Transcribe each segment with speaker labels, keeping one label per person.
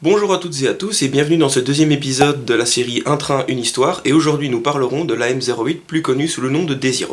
Speaker 1: Bonjour à toutes et à tous et bienvenue dans ce deuxième épisode de la série Un train, une histoire, et aujourd'hui nous parlerons de la M08 plus connue sous le nom de D0.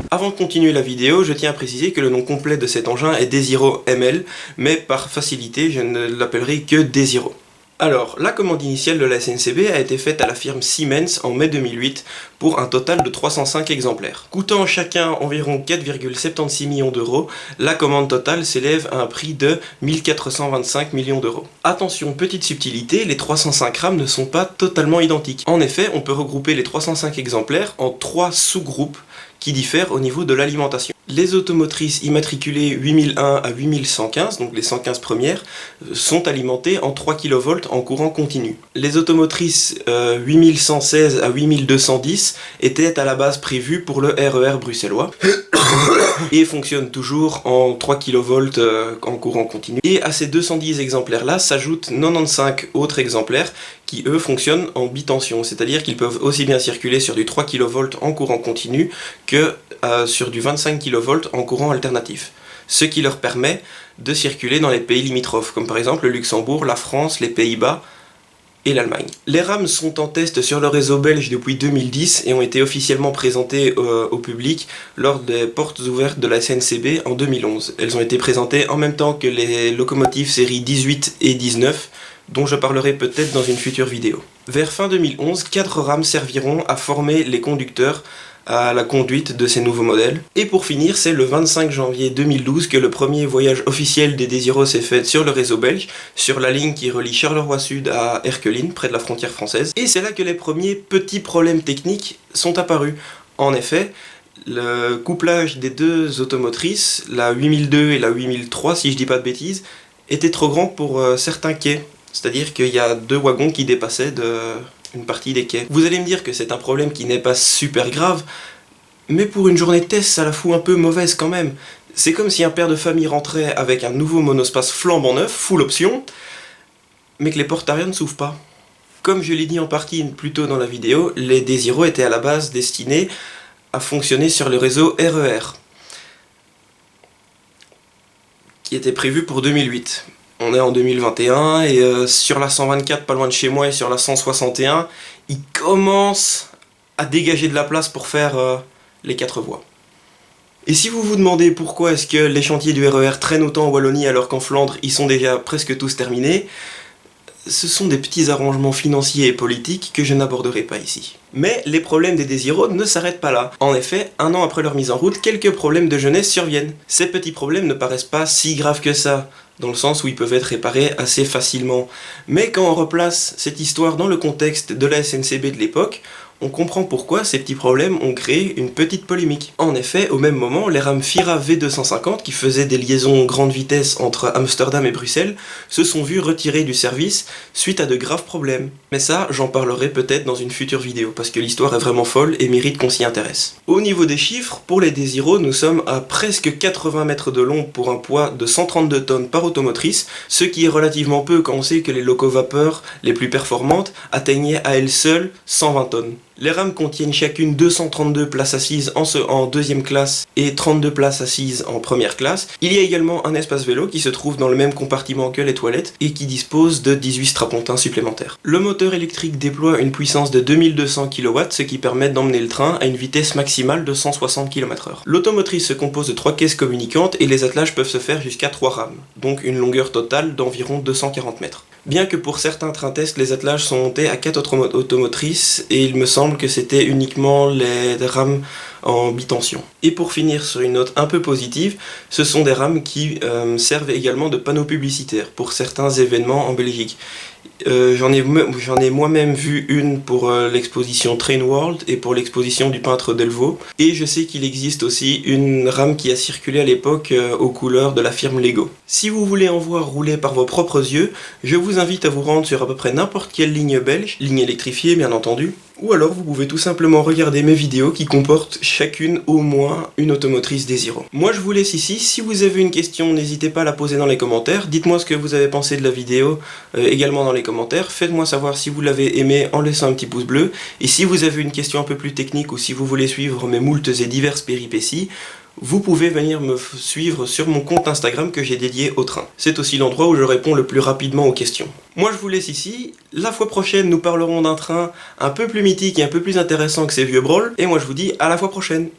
Speaker 1: Avant de continuer la vidéo, je tiens à préciser que le nom complet de cet engin est D0 ML, mais par facilité, je ne l'appellerai que D0. Alors, la commande initiale de la SNCB a été faite à la firme Siemens en mai 2008 pour un total de 305 exemplaires. Coûtant chacun environ 4,76 millions d'euros, la commande totale s'élève à un prix de 1425 millions d'euros. Attention, petite subtilité, les 305 rames ne sont pas totalement identiques. En effet, on peut regrouper les 305 exemplaires en 3 sous-groupes qui diffèrent au niveau de l'alimentation. Les automotrices immatriculées 8001 à 8115, donc les 115 premières, sont alimentées en 3 kV en courant continu. Les automotrices 8116 à 8210 étaient à la base prévues pour le RER bruxellois et fonctionnent toujours en 3 kV en courant continu. Et à ces 210 exemplaires-là s'ajoutent 95 autres exemplaires qui eux fonctionnent en bitension, c'est-à-dire qu'ils peuvent aussi bien circuler sur du 3 kV en courant continu que sur du 25 kV en courant alternatif, ce qui leur permet de circuler dans les pays limitrophes, comme par exemple le Luxembourg, la France, les Pays-Bas et l'Allemagne. Les rames sont en test sur le réseau belge depuis 2010 et ont été officiellement présentées au public lors des portes ouvertes de la SNCB en 2011. Elles ont été présentées en même temps que les locomotives séries 18 et 19, dont je parlerai peut-être dans une future vidéo. Vers fin 2011, 4 rames serviront à former les conducteurs à la conduite de ces nouveaux modèles. Et pour finir, c'est le 25 janvier 2012 que le premier voyage officiel des D0 s'est fait sur le réseau belge, sur la ligne qui relie Charleroi Sud à Erquelin, près de la frontière française. Et c'est là que les premiers petits problèmes techniques sont apparus. En effet, le couplage des deux automotrices, la 8002 et la 8003 si je dis pas de bêtises, était trop grand pour certains quais. C'est-à-dire qu'il y a 2 wagons qui dépassaient une partie des quais. Vous allez me dire que c'est un problème qui n'est pas super grave, mais pour une journée de test, ça la fout un peu mauvaise quand même. C'est comme si un père de famille rentrait avec un nouveau monospace flambant neuf, full option, mais que les portes arrière ne s'ouvrent pas. Comme je l'ai dit en partie plus tôt dans la vidéo, les D0 étaient à la base destinés à fonctionner sur le réseau RER, qui était prévu pour 2008. On est en 2021 et sur la 124 pas loin de chez moi et sur la 161, ils commencent à dégager de la place pour faire les 4 voies. Et si vous vous demandez pourquoi est-ce que les chantiers du RER traînent autant en Wallonie alors qu'en Flandre ils sont déjà presque tous terminés, ce sont des petits arrangements financiers et politiques que je n'aborderai pas ici. Mais les problèmes des D0 ne s'arrêtent pas là. En effet, un an après leur mise en route, quelques problèmes de jeunesse surviennent. Ces petits problèmes ne paraissent pas si graves que ça, dans le sens où ils peuvent être réparés assez facilement. Mais quand on replace cette histoire dans le contexte de la SNCB de l'époque, on comprend pourquoi ces petits problèmes ont créé une petite polémique. En effet, au même moment, les rames Fira V250, qui faisaient des liaisons grande vitesse entre Amsterdam et Bruxelles, se sont vues retirées du service suite à de graves problèmes. Mais ça, j'en parlerai peut-être dans une future vidéo, parce que l'histoire est vraiment folle et mérite qu'on s'y intéresse. Au niveau des chiffres, pour les D0, nous sommes à presque 80 mètres de long pour un poids de 132 tonnes par automotrice, ce qui est relativement peu quand on sait que les locovapeurs les plus performantes atteignaient à elles seules 120 tonnes. Les rames contiennent chacune 232 places assises en deuxième classe et 32 places assises en première classe. Il y a également un espace vélo qui se trouve dans le même compartiment que les toilettes et qui dispose de 18 strapontins supplémentaires. Le moteur électrique déploie une puissance de 2200 kW, ce qui permet d'emmener le train à une vitesse maximale de 160 km/h. L'automotrice se compose de 3 caisses communicantes et les attelages peuvent se faire jusqu'à 3 rames, donc une longueur totale d'environ 240 mètres. Bien que pour certains trains test, les attelages sont montés à 4 automotrices, et il me semble que c'était uniquement les rames en bitension. Et pour finir sur une note un peu positive, ce sont des rames qui servent également de panneaux publicitaires pour certains événements en Belgique. J'en ai moi-même vu une pour l'exposition Train World et pour l'exposition du peintre Delvaux. Et je sais qu'il existe aussi une rame qui a circulé à l'époque aux couleurs de la firme Lego. Si vous voulez en voir rouler par vos propres yeux, je vous invite à vous rendre sur à peu près n'importe quelle ligne belge, ligne électrifiée bien entendu, ou alors vous pouvez tout simplement regarder mes vidéos qui comportent chacune au moins une automotrice Desiro. Moi je vous laisse ici, si vous avez une question n'hésitez pas à la poser dans les commentaires, dites-moi ce que vous avez pensé de la vidéo également dans les commentaires, faites-moi savoir si vous l'avez aimé en laissant un petit pouce bleu, et si vous avez une question un peu plus technique ou si vous voulez suivre mes moultes et diverses péripéties, vous pouvez venir me suivre sur mon compte Instagram que j'ai dédié au train. C'est aussi l'endroit où je réponds le plus rapidement aux questions. Moi je vous laisse ici, la fois prochaine nous parlerons d'un train un peu plus mythique et un peu plus intéressant que ces vieux brawls, et moi je vous dis à la fois prochaine.